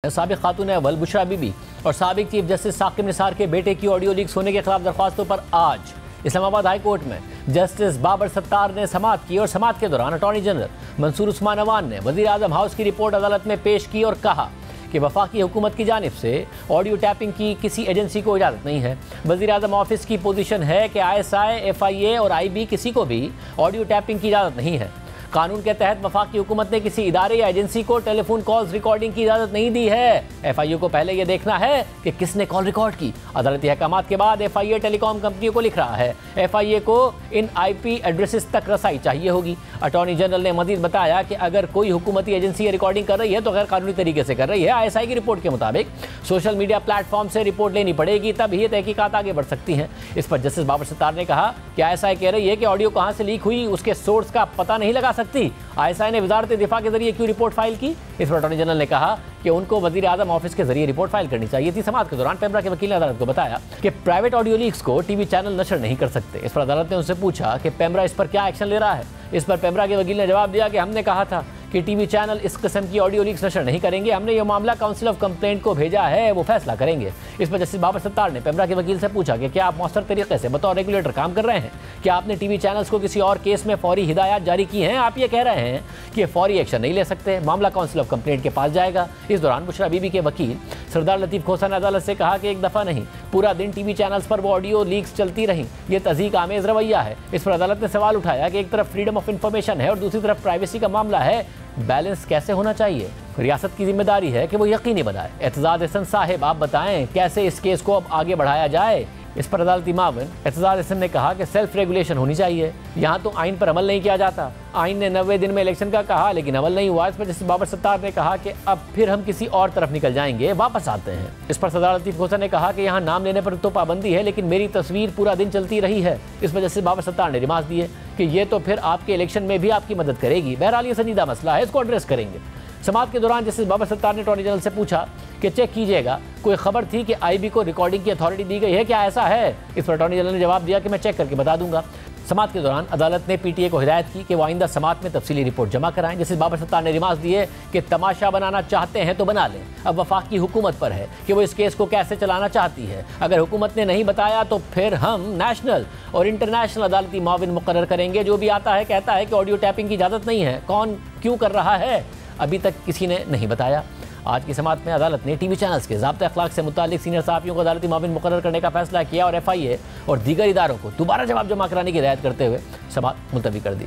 साबिक खातून अव्वल बुशरा बीबी और साबिक चीफ जस्टिस साकिब निसार के बेटे की ऑडियो लीक्स होने के खिलाफ दरख्वास्तों पर आज इस्लामाबाद हाई कोर्ट में जस्टिस बाबर सत्तार ने समाअत की और समाअत के दौरान अटॉर्नी जनरल मंसूर उस्मान अवान ने वज़ीर आज़म हाउस की रिपोर्ट अदालत में पेश की और कहा कि वफाकी हुकूमत की जानिब से ऑडियो टैपिंग की किसी एजेंसी को इजाज़त नहीं है। वज़ीर आज़म ऑफिस की पोजीशन है कि ISI, FIA और IB किसी को भी ऑडियो टैपिंग की इजाज़त नहीं है। कानून के तहत वफाकी हुकूमत ने किसी इदारे या एजेंसी को टेलीफोन कॉल्स रिकॉर्डिंग की इजाज़त नहीं दी है। FIA को पहले यह देखना है कि किसने कॉल रिकॉर्ड की। अदालती अहकामात के बाद FIA टेलीकॉम कंपनियों को लिख रहा है। FIA को इन IP एड्रेसेस तक रसाई चाहिए होगी। अटॉर्नी जनरल ने मजीद बताया कि अगर कोई हुकूमती एजेंसी रिकॉर्डिंग कर रही है तो गैर कानूनी तरीके से कर रही है। ISI की रिपोर्ट के मुताबिक सोशल मीडिया प्लेटफॉर्म से रिपोर्ट लेनी पड़ेगी, तब ही तहकीकात आगे बढ़ सकती हैं। इस पर जस्टिस बाबर सत्तार ने कहा कि ISI कह रही है कि ऑडियो कहाँ से लीक हुई उसके सोर्स का पता नहीं लगा सकती। ISI ने वजारत दिफा के जरिए क्यों रिपोर्ट फाइल की। इस पर अटॉर्नी जनरल ने कहा कि उनको वज़ीर आज़म ऑफिस के जरिए रिपोर्ट फाइल करनी चाहिए थी। समाअत के दौरान पेमरा के वकील ने अदालत को बताया कि प्राइवेट ऑडियो लीक्स को टीवी चैनल नशर नहीं कर सकते। इस पर अदालत ने उनसे पूछा कि पेमरा इस पर क्या एक्शन ले रहा है। इस पर पेमरा के वकील ने जवाब दिया कि हमने कहा था कि टीवी चैनल इस किस्म की ऑडियो लीक्स नशर नहीं करेंगे। हमने यह मामला काउंसिल ऑफ कंप्लेंट को भेजा है, वो फैसला करेंगे। इस पर जस्टिस बाबर सत्तार ने पेमरा के वकील से पूछा कि क्या आप मौसर तरीके से बतौर रेगुलेटर काम कर रहे हैं? क्या आपने टीवी चैनल्स को किसी और केस में फौरी हिदायत जारी की हैं? आप ये कह रहे हैं कि फौरी एक्शन नहीं ले सकते, मामला काउंसिल ऑफ कंप्लेंट के पास जाएगा। इस दौरान बुशरा बीबी के वकील सरदार लतीफ़ खोसा ने अदालत से कहा कि एक दफ़ा नहीं, पूरा दिन टीवी चैनल्स पर वो ऑडियो लीक्स चलती रहीं। ये तज़ीक आमेज़ रवैया है। इस पर अदालत ने सवाल उठाया कि एक तरफ फ्रीडम ऑफ इंफॉर्मेशन है और दूसरी तरफ प्राइवेसी का मामला है, बैलेंस कैसे होना चाहिए? रियासत की जिम्मेदारी है कि वो यकीनी बनाए। एतजाज़ हसन साहिब, आप बताएं कैसे इस केस को अब आगे बढ़ाया जाए। इस पर अदालती मावन एतजाज़ हसन ने कहा कि सेल्फ रेगुलेशन होनी चाहिए। यहाँ तो आइन पर अमल नहीं किया जाता। आइन ने 90 दिन में इलेक्शन का कहा लेकिन अमल नहीं हुआ। इस पर जस्टिस बाबर सत्तार ने कहा कि अब फिर हम किसी और तरफ निकल जाएंगे, वापस आते हैं। इस पर सरदार लतीफ़ खोसा ने कहा कि यहाँ नाम लेने पर तो पाबंदी है लेकिन मेरी तस्वीर पूरा दिन चलती रही है। इस पर जस्टिस बाबर सत्तार ने रिमार्क दिए कि ये तो फिर आपके इलेक्शन में भी आपकी मदद करेगी। बहरहाल ये संजीदा मसला है, इसको एड्रेस करेंगे। समाअत के दौरान जस्टिस बाबर सत्तार ने अटॉर्नी जनरल से पूछा कि चेक कीजिएगा, कोई खबर थी कि IB को रिकॉर्डिंग की अथॉरिटी दी गई है, क्या ऐसा है? इस पर अटॉर्नी जनरल ने जवाब दिया कि मैं चेक करके बता दूंगा। समाअत के दौरान अदालत ने PTA को हिदायत की कि वो आइंदा समाअत में तफसीली रिपोर्ट जमा कराएं। जस्टिस बाबर सत्तार ने रिमार्क दिए कि तमाशा बनाना चाहते हैं तो बना लें, अब वफाकी हुकूमत पर है कि वो इस केस को कैसे चलाना चाहती है। अगर हुकूमत ने नहीं बताया तो फिर हम नेशनल और इंटरनेशनल अदालती माविन मुकर्रर करेंगे। जो भी आता है कहता है कि ऑडियो टैपिंग की इजाज़त नहीं है, कौन क्यों कर रहा है अभी तक किसी ने नहीं बताया। आज की समाअत में अदालत ने टीवी चैनल्स के ज़ाब्ता अखलाक से मुतालिक सीनियर सहाफ़ियों को अदालती माविन मुकर्रर करने का फैसला किया और FIA और दीगर इदारों को दोबारा जवाब जमा कराने की हिदायत करते हुए समाअत मुलतवी कर दी।